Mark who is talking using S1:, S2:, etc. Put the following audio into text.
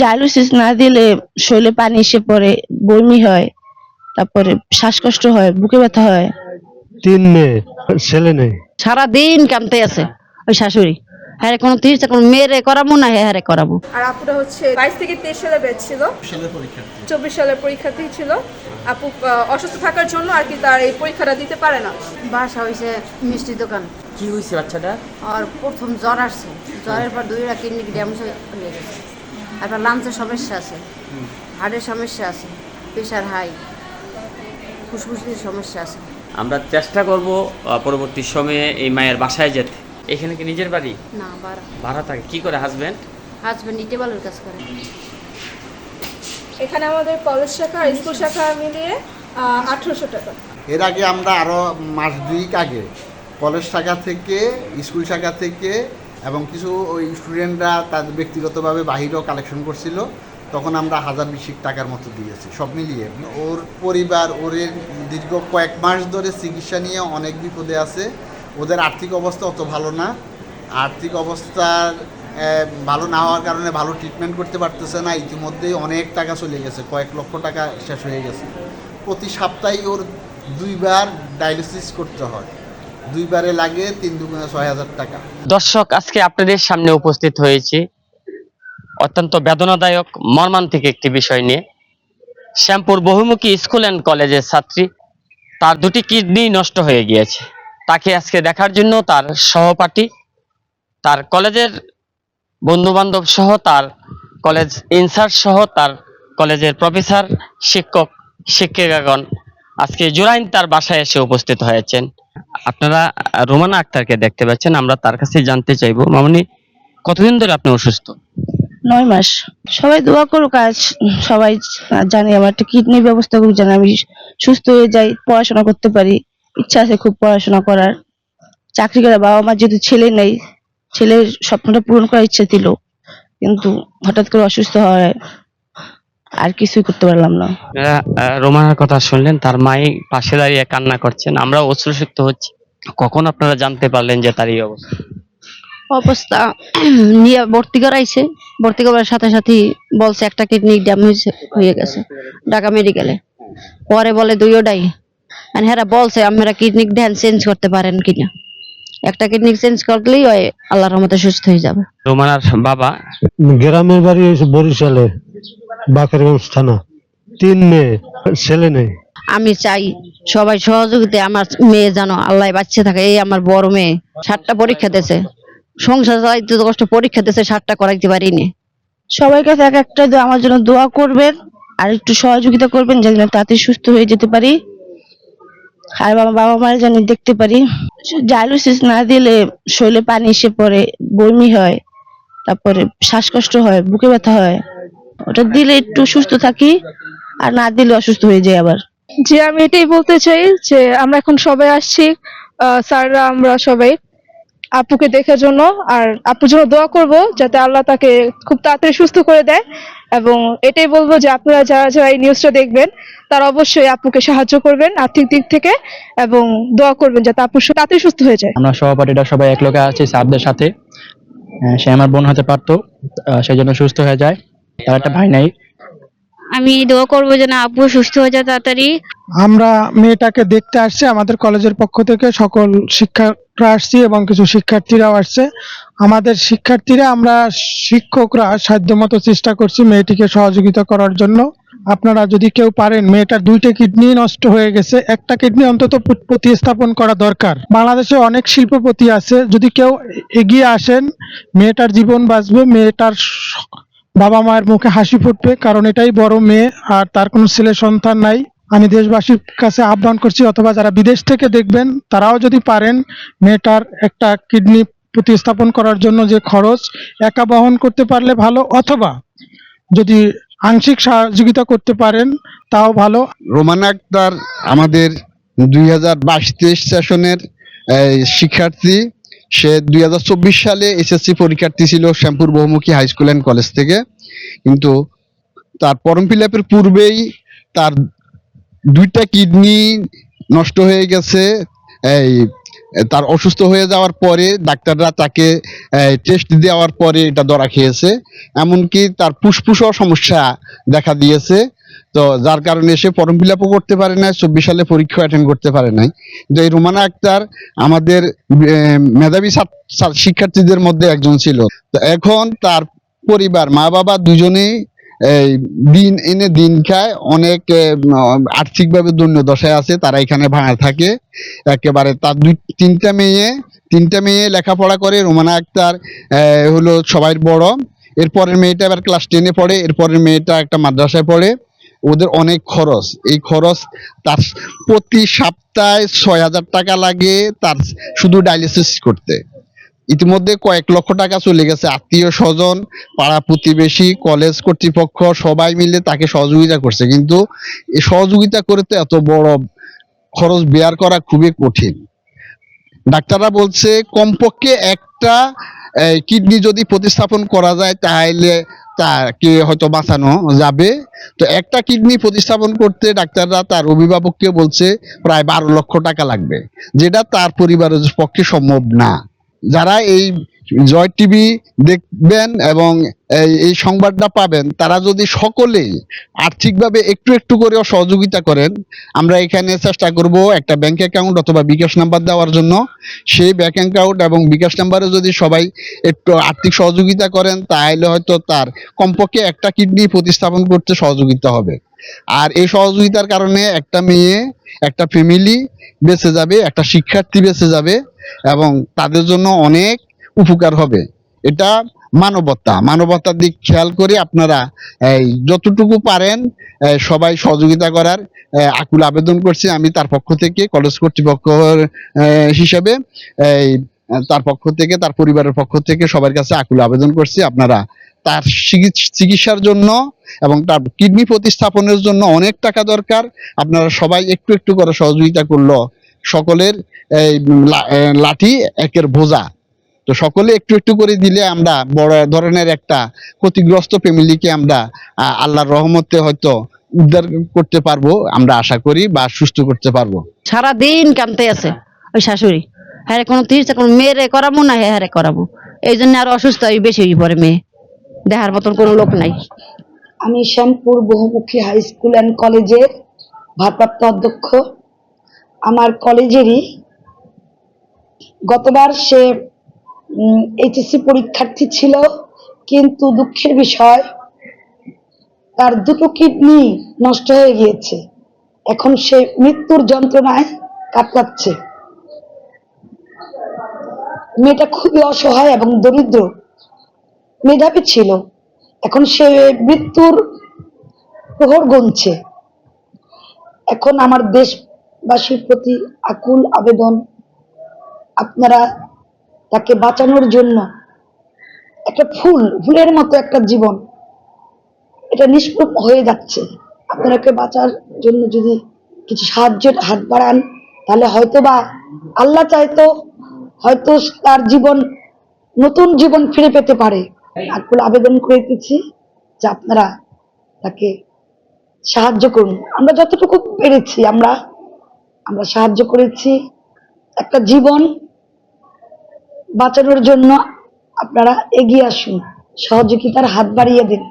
S1: Dialysis না দিলে শরীরে পানি এসে পড়ে, বমি হয়, তারপরে শ্বাসকষ্ট হয়, বুকে ব্যথা হয়।
S2: 3 মেয়ে, ছেলে নেই।
S3: সারাদিন কামতে আছে ওই শাশুড়ি। হ্যাঁ, কোনো তিরিশ কোনো মেয়েরে করাবো না, হ্যাঁ করাবো।
S4: আর আপুটা হচ্ছে 22 থেকে 23 সালে ব্যাচ ছিল, 24 সালের পরীক্ষার্থী ছিল। আপু অসুস্থ থাকার জন্য আর কি তার এই পরীক্ষাটা দিতে পারে না।
S3: বাসা হয়েছে মিষ্টি দোকান।
S5: কি হয়েছে বাচ্চাটা?
S3: আর প্রথম জ্বর আসছে, জ্বরের পর 2টা কিডনি ড্যামেজ হয়ে গেছে। তারপর লাঞ্চের সমস্যা আছে, হার্টের সমস্যা আছে, প্রেশার হাই, ফুসফুসের সমস্যা আছে।
S5: আমরা চেষ্টা করব পরবর্তী সময়ে এই মায়ের বাসায় যেতে। এখানে কি নিজের বাড়ি?
S3: না,
S5: ভাড়া থাকে। কি করে হাজবেন্ড?
S3: হাজব্যান্ড ইটে বালুর কাজ করে।
S4: এখানে আমাদের কলেজ শাখা আর স্কুল শাখা মিলিয়ে 1800 টাকা।
S6: এর আগে আমরা আরও মাস 2 আগে কলেজ শাখা থেকে, স্কুল শাখা থেকে এবং কিছু ওই স্টুডেন্টরা তাদের ব্যক্তিগতভাবে বাহিরেও কালেকশন করছিল, তখন আমরা 1020 টাকার মতো দিয়েছি। সব মিলিয়ে ওর পরিবার, ওর দীর্ঘ কয়েক মাস ধরে চিকিৎসা নিয়ে অনেক বিপদে আছে। ওদের আর্থিক অবস্থা অত ভালো না। আর্থিক অবস্থার ভালো না হওয়ার কারণে ভালো ট্রিটমেন্ট করতে পারতেছে না। ইতিমধ্যেই অনেক টাকা চলে গেছে, কয়েক লক্ষ টাকা শেষ হয়ে গেছে। প্রতি সপ্তাহে ওর 2বার ডায়ালিসিস করতে হয়, 2বারে লাগে 3 দুগুণে 6,000 টাকা।
S5: দর্শক, আজকে আপনাদের সামনে উপস্থিত হয়েছি অত্যন্ত বেদনাদায়ক মর্মান্তিক একটি বিষয় নিয়ে। শ্যামপুর বহুমুখী স্কুল অ্যান্ড কলেজের ছাত্রী, তার 2টি কিডনি নষ্ট হয়ে গিয়েছে। তাকে আজকে দেখার জন্য তার সহপাঠী, তার কলেজের বন্ধু বান্ধব সহ, তার কলেজ ইনচার্জ সহ, তার কলেজের প্রফেসর, শিক্ষক, শিক্ষিকাগণ আজকে জুরাইন তার বাসায় এসে উপস্থিত হয়েছেন। আপনারা রোমানা আক্তারকে দেখতে পাচ্ছেন। আমরা তার কাছে জানতে চাইবো, মামনি কতদিন ধরে আপনি অসুস্থ?
S1: 9 মাস। সবাই দোয়া করুক, আজ সবাই জানি আমার একটা কিডনির ব্যবস্থা করুক, যেন আমি সুস্থ হয়ে যাই, পড়াশোনা করতে পারি। ইচ্ছা আছে খুব পড়াশোনা করার, চাকরি করার। বাবা মা যেহেতু ছেলে নেই, ছেলের স্বপ্নটা পূরণ করার ইচ্ছা ছিল, কিন্তু হঠাৎ করে অসুস্থ হয়, আর কিছুই করতে পারলাম না।
S5: রোমানার কথা শুনলেন, তার মাই পাশে দাঁড়িয়ে কান্না করছেন, আমরা অশ্রুসিক্ত হচ্ছি। কখন আপনারা জানতে পারলেন যে তার এই অবস্থা?
S3: অবস্থা নিয়ে ভর্তি করাইছে, ভর্তি করার সাথে সাথে বলছে একটা কিডনি ড্যামেজ হয়ে গেছে ঢাকা মেডিকেলে। পরে বলে 2টাই, আর হ্যাঁ বলছে আপনারা কিডনি চেঞ্জ করতে পারেন কিনা, একটা কিডনি চেঞ্জ করলেই ওই আল্লাহর রহমতে সুস্থ হয়ে যাবে।
S5: রোমানার বাবা
S2: গ্রামের বাড়ি হয়েছে বরিশালে, বাকেরগঞ্জ থানা। 3 মেয়ে, ছেলে নেই।
S3: আমি চাই সবাই সহযোগিতা, আমার মেয়ে যেন আল্লাহ বাঁচিয়ে থাকে। এই আমার বড় মেয়ে 7টা পরীক্ষা দিয়েছে, সংসার চালাইতে তো কষ্ট, পরীক্ষা দিয়েছে 7টা করাইতে পারিনি।
S1: সবার কাছে এক একটা আমার জন্য দোয়া করবেন, আর একটু সহযোগিতা করবেন যেন তাড়াতাড়ি সুস্থ হয়ে যেতে পারি, আর বাবা মায়ের যেন দেখতে পারি। ডায়ালিসিস না দিলে শরীরে পানি এসে পড়ে, বমি হয়, তারপরে শ্বাসকষ্ট হয়, বুকে ব্যথা হয়। ওটা দিলে একটু সুস্থ থাকি, আর না দিলে অসুস্থ হয়ে যায় আবার।
S4: যে আমি এটাই বলতে চাই যে আমরা এখন সবাই আসছি, স্যাররা আমরা সবাই আপুকে দেখার জন্য, আর আপুর জন্য দোয়া করব যাতে আল্লাহ তাকে খুব তাড়াতাড়ি সুস্থ করে দেয়। এবং এটাই বলবো যে আপনারা যারা যারা এই নিউজটা দেখবেন তারা অবশ্যই আপুকে সাহায্য করবেন আর্থিক দিক থেকে, এবং দোয়া করবেন যাতে আপু তাড়াতাড়ি সুস্থ হয়ে যায়।
S7: আমরা সহপাঠীরা সবাই এক লোকে আছি স্যারদের সাথে। সে আমার বোন হতে পারতো, সেই জন্য সুস্থ হয়ে যায়। তার একটা ভাই নাই।
S3: আমি দোয়া করবো যেন আপু সুস্থ হয়ে যায় তাড়াতাড়ি।
S8: আমরা মেয়েটাকে দেখতে আসছি, আমাদের কলেজের পক্ষ থেকে সকল শিক্ষকরা আসছি এবং কিছু শিক্ষার্থীরাও আসছে। আমাদের শিক্ষার্থীরা, আমরা শিক্ষকরা সাধ্যমতো চেষ্টা করছি মেয়েটিকে সহযোগিতা করার জন্য। আপনারা যদি কেউ পারেন, মেয়েটার 2টা কিডনি নষ্ট হয়ে গেছে, একটা কিডনি অন্তত প্রতিস্থাপন করা দরকার। বাংলাদেশে অনেক শিল্পপতি আছে, যদি কেউ এগিয়ে আসেন মেয়েটার জীবন বাঁচবে, মেয়েটার বাবা মায়ের মুখে হাসি ফুটবে, কারণ এটাই বড় মেয়ে আর তার কোনো ছেলে সন্তান নাই। আমি দেশবাসীর কাছে আহ্বান করছি, অথবা যারা বিদেশ থেকে দেখবেন তারাও যদি পারেন মেয়েটার একটা কিডনি প্রতিস্থাপন করার জন্য যে খরচ একা বহন করতে পারলে ভালো, অথবা যদি আংশিক সহযোগিতা করতে পারেন তাও ভালো।
S6: রোমানা আক্তার আমাদের 2022-23 সেশনের শিক্ষার্থী। সে 2024 সালে এসএসসি পরীক্ষার্থী ছিল শ্যামপুর বহুমুখী হাই স্কুল অ্যান্ড কলেজ থেকে, কিন্তু তার ফর্ম ফিল আপের পূর্বেই তার 2টা কিডনি নষ্ট হয়ে গেছে। এই তার অসুস্থ হয়ে যাওয়ার পরে ডাক্তাররা তাকে টেস্ট দেওয়ার পরে এটা ধরা খেয়েছে, এমনকি তার ফুসফুসও সমস্যা দেখা দিয়েছে। তো যার কারণে সে ফর্ম ফিল আপও করতে পারে না, 24 সালে পরীক্ষা অ্যাটেন্ড করতে পারে নাই। তো এই রুমানা আক্তার আমাদের মেধাবী শিক্ষার্থীদের মধ্যে একজন ছিল। তো এখন তার পরিবার, মা বাবা দুজনেই এই দিন এনে দিন খায়, অনেক আর্থিকভাবে দৈন্য দশায় আছে, তারা এখানে ভাড়া থাকে একেবারে। তার তিনটা মেয়ে লেখাপড়া করে। রুমানা আক্তার হলো সবাই বড়, এরপরের মেয়েটা এবার ক্লাস 10-এ পড়ে, এরপরের মেয়েটা একটা মাদ্রাসায় পড়ে। ওদের অনেক খরচ, এই খরচ তার প্রতি সপ্তাহে 6,000 টাকা লাগে তার শুধু ডায়ালিসিস করতে। ইতিমধ্যে কয়েক লক্ষ টাকা চলে গেছে। আত্মীয় স্বজন, পাড়া প্রতিবেশী, কলেজ কর্তৃপক্ষ সবাই মিলে তাকে সহযোগিতা করছে, কিন্তু এই সহযোগিতা করতে এত বড় খরচ বেয়ার করা খুবই কঠিন। ডাক্তাররা বলছে কমপক্ষে একটা কিডনি যদি প্রতিস্থাপন করা যায় তাহলে তাকে হয়তো বাঁচানো যাবে। তো একটা কিডনি প্রতিস্থাপন করতে ডাক্তাররা তার অভিভাবককে বলছে প্রায় 12 লক্ষ টাকা লাগবে, যেটা তার পরিবারের পক্ষে সম্ভব না। যারা এই জয় টিভি দেখবেন এবং এই সংবাদটা পাবেন, তারা যদি সকলেই আর্থিকভাবে একটু একটু করে সহযোগিতা করেন, আমরা এখানে চেষ্টা করব একটা ব্যাংক অ্যাকাউন্ট অথবা বিকাশ নাম্বার দেওয়ার জন্য। সেই ব্যাংক অ্যাকাউন্ট এবং বিকাশ নাম্বারে যদি সবাই একটু আর্থিক সহযোগিতা করেন, তাহলে হয়তো তার কমপক্ষে একটা কিডনি প্রতিস্থাপন করতে সহযোগিতা হবে। আর এই সহযোগিতার কারণে একটা মেয়ে, একটা ফ্যামিলি বেঁচে যাবে, একটা শিক্ষার্থী বেঁচে যাবে এবং তাদের জন্য অনেক উপকার হবে। এটা মানবতার দিক খেয়াল করে আপনারা যতটুকু পারেন সবাই সহযোগিতা করার আকুল আবেদন করছি আমি তার পক্ষ থেকে, কলেজ কর্তৃপক্ষ হিসেবে তার পক্ষ থেকে, তার পরিবারের পক্ষ থেকে সবার কাছে আকুল আবেদন করছি। আপনারা তার চিকিৎসার জন্য এবং তার কিডনি প্রতিস্থাপনের জন্য অনেক টাকা দরকার, আপনারা সবাই একটু একটু করে সহযোগিতা করলো সকলের লাঠি একের বোঝা। তো সকলে একটু একটু করে দিলে আমরা বড় ধরনের একটা ক্ষতিগ্রস্ত ফ্যামিলিকে আমরা আল্লাহর রহমতে হয়তো উদ্ধার করতে পারবো, আমরা আশা করি, বা সুস্থ করতে পারবো।
S3: সারাদিন কামতে আছে ওই শাশুড়ি, হ্যাঁ কোনো তিরিশটা কোনো মেয়েরে করাবো না, হ্যাঁ করাবো, এই জন্য আরো অসুস্থ বেশি হয়ে পড়ে মেয়ে, দেখার মতন কোনো লোক নাই।
S9: আমি শ্যামপুর বহুমুখী হাই স্কুল অ্যান্ড কলেজের ভারপ্রাপ্ত অধ্যক্ষ। আমার কলেজেরই গতবার সে এইচএসসি পরীক্ষার্থী ছিল, কিন্তু দুঃখের বিষয় তার দুটো কিডনি নষ্ট হয়ে গিয়েছে। এখন সে মৃত্যুর যন্ত্রণায় কাতরাচ্ছে। মেয়েটা খুবই অসহায় এবং দরিদ্র, মেধাবী ছিল, এখন সে মৃত্যুর প্রহর গুনছে। এখন আমার দেশবাসীর প্রতি আকুল আবেদন, আপনারা তাকে বাঁচানোর জন্য, একটা ফুলের মতো একটা জীবন, এটা নিষ্প্রভ হয়ে যাচ্ছে, আপনারাকে বাঁচার জন্য যদি কিছু সাহায্যের হাত বাড়ান, তাহলে হয়তোবা আল্লাহ চাইতো হয়তো তার জীবন, নতুন জীবন ফিরে পেতে পারে। আকুল আবেদন করেছি যে আপনারা তাকে সাহায্য করুন। আমরা যতটুকু পেরেছি আমরা সাহায্য করেছি। একটা জীবন বাঁচানোর জন্য আপনারা এগিয়ে আসুন, সহযোগিতার হাত বাড়িয়ে দিন।